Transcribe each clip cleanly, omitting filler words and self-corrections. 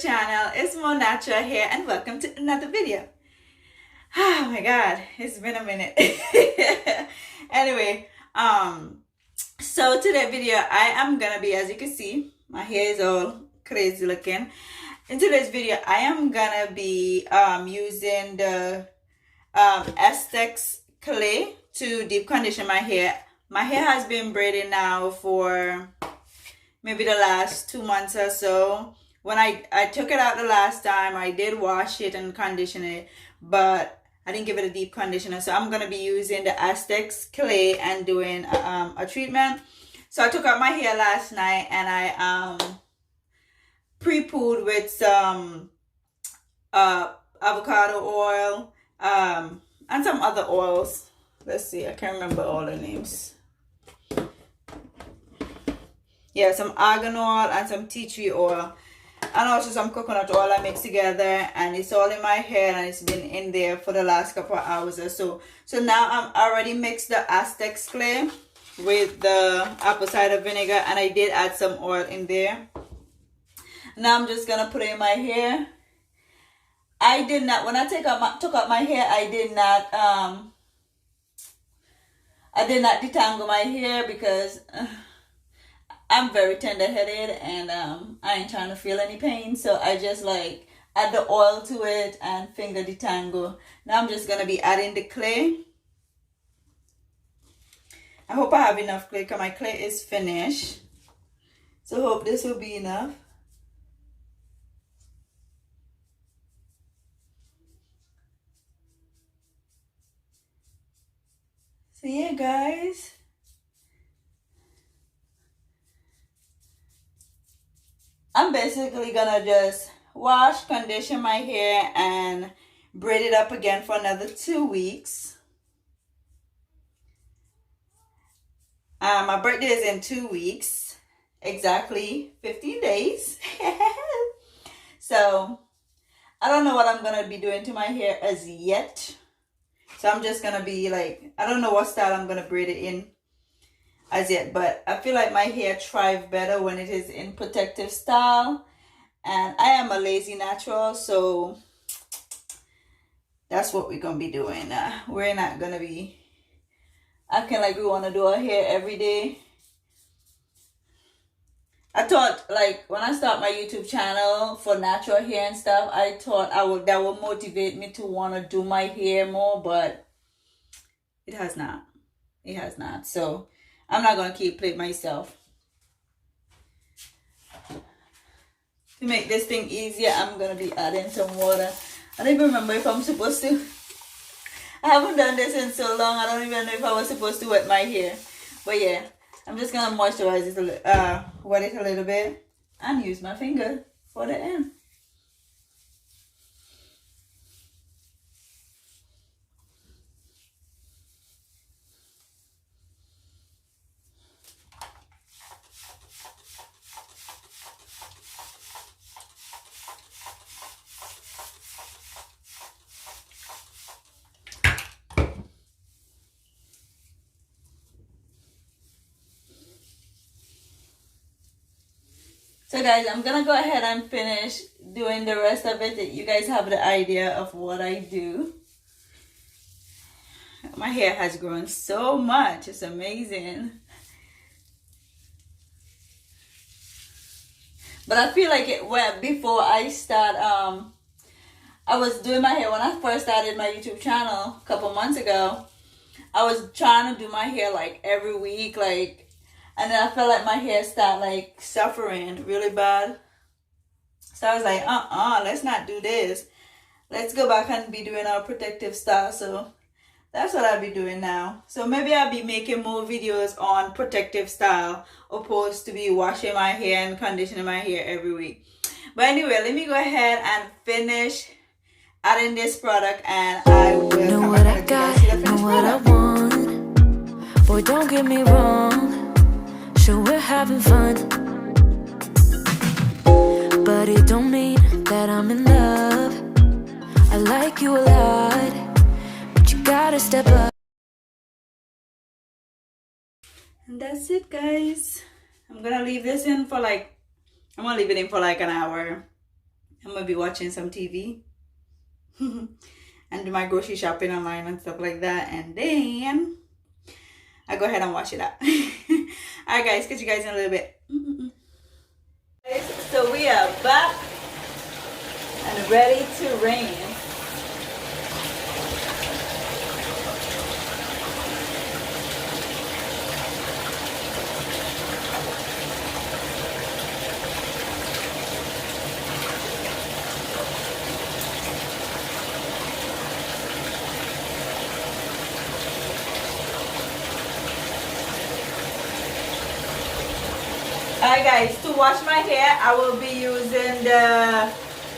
channel. It's Mo Natural here and welcome to another video. Oh my god, it's been a minute. Anyway, so today video I am gonna be, as you can see, my hair is all crazy looking. In today's video I am gonna be using the Aztecs clay to deep condition my hair. My hair has been braiding now for maybe the last 2 months or so. When I took it out the last time, I did wash it and condition it, but I didn't give it a deep conditioner. So I'm going to be using the Aztecs clay and doing a treatment. So I took out my hair last night and I pre-pooed with some avocado oil and some other oils. Let's see, I can't remember all the names. Yeah, some argan oil and some tea tree oil. And also some coconut oil I mixed together. And it's all in my hair and it's been in there for the last couple of hours or so. So now I'm already mixed the Aztecs clay with the apple cider vinegar. And I did add some oil in there. Now I'm just going to put it in my hair. I did not, when I took out my hair, I did not detangle my hair because I'm very tender-headed and I ain't trying to feel any pain. So I just like add the oil to it and finger detangle. Now I'm just going to be adding the clay. I hope I have enough clay because my clay is finished. So hope this will be enough. So yeah, guys. I'm basically gonna just wash, condition my hair, and braid it up again for another 2 weeks. My birthday is in 2 weeks, exactly 15 days. So I don't know what I'm gonna be doing to my hair as yet. So I'm just gonna be like, I don't know what style I'm gonna braid it in as yet, but I feel like my hair thrives better when it is in protective style, and I am a lazy natural, so that's what we're gonna be doing. We're not gonna be acting like we want to do our hair every day. I thought, like, when I start my YouTube channel for natural hair and stuff, I thought that would motivate me to want to do my hair more, but it has not. It has not. So I'm not going to keep playing myself. To make this thing easier, I'm going to be adding some water. I don't even remember if I'm supposed to. I haven't done this in so long. I don't even know if I was supposed to wet my hair. But yeah, I'm just going to moisturize it, wet it a little bit. And use my finger for the end. So guys, I'm gonna go ahead and finish doing the rest of it. You guys have the idea of what I do. My hair has grown so much. It's amazing. But I feel like it went before I start, I was doing my hair when I first started my YouTube channel a couple months ago. I was trying to do my hair like every week, like, and then I felt like my hair started like suffering really bad. So I was like, let's not do this. Let's go back and be doing our protective style. So that's what I'll be doing now. So maybe I'll be making more videos on protective style opposed to be washing my hair and conditioning my hair every week. But anyway, let me go ahead and finish adding this product and I will know what I got, know what I want. Boy, don't get me wrong. Sure, we're having fun, but it don't mean that I'm in love. I like you a lot, but you gotta step up. And that's it, guys. I'm gonna leave this in for like, I'm gonna leave it in for like an hour. I'm gonna be watching some TV and do my grocery shopping online and stuff like that, and then I go ahead and wash it out. Alright guys, catch you guys in a little bit. So we are back and ready to rain. Alright guys, to wash my hair, I will be using the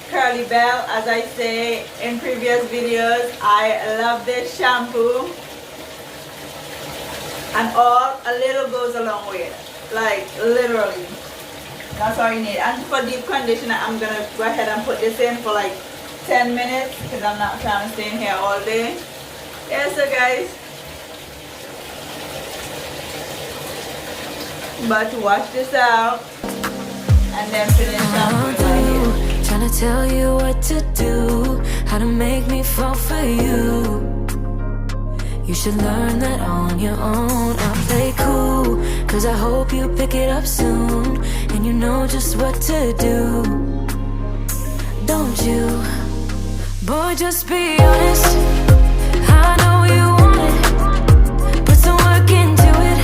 Curly Bell. As I say in previous videos, I love this shampoo. And a little goes a long way. Like, literally. That's all you need. And for deep conditioner, I'm going to go ahead and put this in for like 10 minutes because I'm not trying to stay in here all day. Yeah, so guys, about to wash this out and then finish shampooing my hair. Trying to tell you what to do, how to make me fall for you. You should learn that on your own. I'll play cool, cause I hope you pick it up soon, and you know just what to do. Don't you? Boy, just be honest. I know you want it. Put some work into it,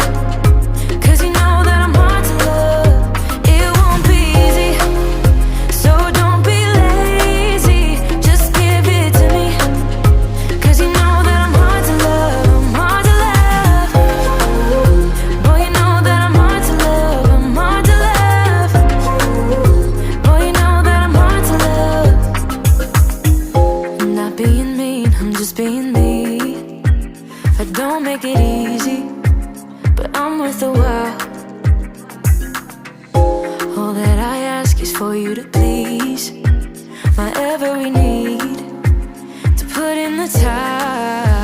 cause you know that I'm hard to love. It won't be easy, so don't be lazy. Just give it to me, cause you know that I'm hard to love. I'm hard to love. Boy, you know that I'm hard to love. I'm hard to love. Boy, you know that I'm hard to love. I'm not being mean, I'm just being me. I don't make it easy, but I'm worth a while. All that I ask is for you to please my every need, to put in the time.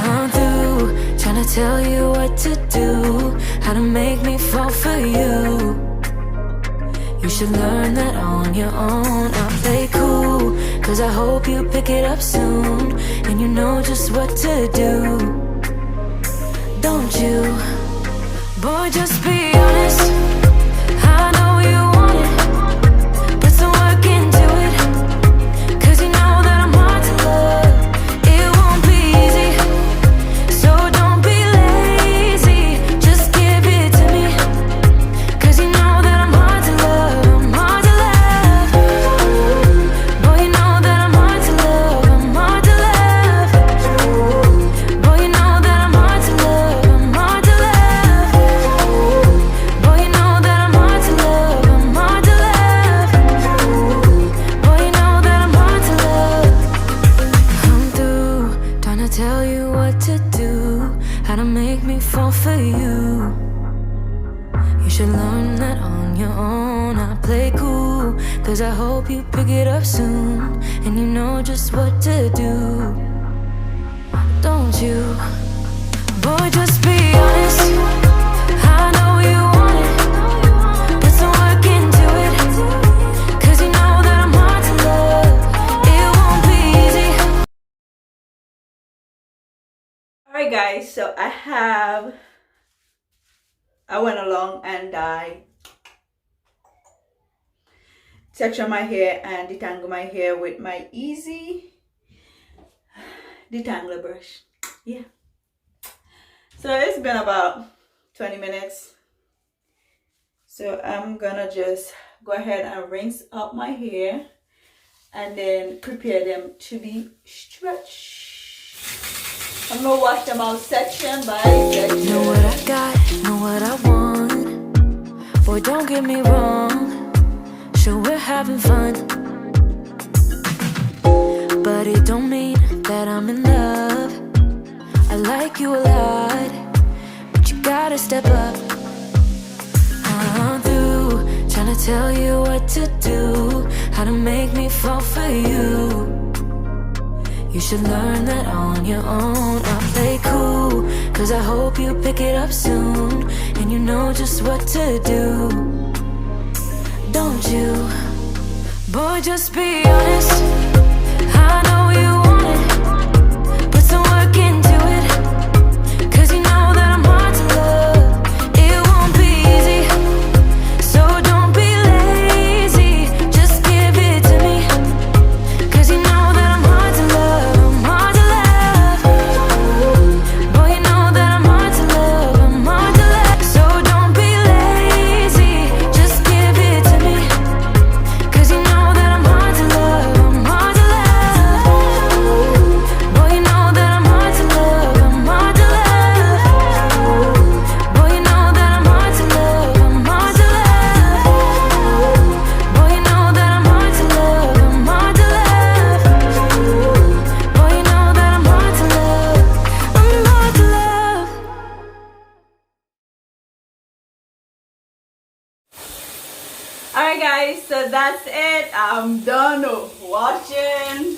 I'm through trying to tell you what to do, how to make me fall for you. You should learn that on your own. I'll play cool, cause I hope you pick it up soon, and you know just what to do. Don't you? Boy, just be honest. I know you want it. Put some work into it, cause you know that I'm hard to love. It won't be easy, so don't be lazy. Just give it to me, cause you know that I'm hard to love. I'm hard to love. Boy, you know that I'm hard to love. I'm hard to love. Boy, you know that I'm hard to love. I'm hard to love. Boy, you know that I'm hard to love. I'm hard to love. Boy, you know that I'm hard to love. I'm through trying to tell you what to do, how to make me fall for you. You should learn that on your own. I play cool, cause I hope you pick it up soon, and you know just what to do. Don't you? Boy, just be honest. I know you want it. Put some work into it, cause you know that I'm hard to love. It won't be easy. Alright guys, so I went along and I section my hair and detangle my hair with my easy detangler brush. Yeah. So it's been about 20 minutes. So I'm gonna just go ahead and rinse out my hair and then prepare them to be stretched. I'm gonna wash them out section by section. Know what I got, know what I want. Boy, don't get me wrong, sure we're having fun, but it don't mean that I'm in love. I like you a lot, but you gotta step up. I'm through trying to tell you what to do, how to make me fall for you. You should learn that on your own. I'll play cool, cause I hope you pick it up soon, and you know just what to do. Don't you? Boy, just be honest. I know you want it. Put some work into it. 'Cause you know that I'm hard to love. It won't be easy. So don't be lazy. Just give it to me. 'Cause you know that I'm hard to love. I'm hard to love. Boy, you know that I'm hard to love. I'm hard to love. So don't be lazy. Just give it to me. 'Cause you know that I'm hard to love. I'm hard to love. Boy, you know that I'm hard to love. I'm hard to love. Boy, you know that I'm hard to love. I'm hard to love. Boy, you know that I'm hard to love. I'm hard to love. Boy, you know that I'm hard to love. I'm hard to love. Alright guys, so that's it. I'm done washing.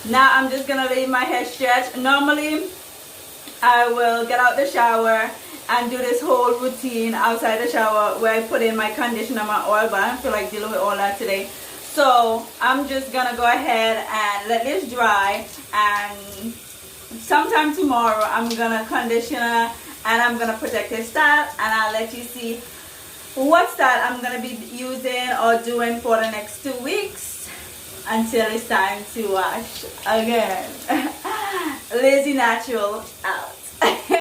Now I'm just gonna leave my hair stretch. Normally I will get out the shower and do this whole routine outside the shower where I put in my conditioner, my oil, but I don't feel like dealing with all that today. So I'm just gonna go ahead and let this dry, and sometime tomorrow I'm gonna conditioner and I'm gonna protect his style, and I'll let you see what style I'm gonna be using or doing for the next 2 weeks until it's time to wash again. Lazy Natural out.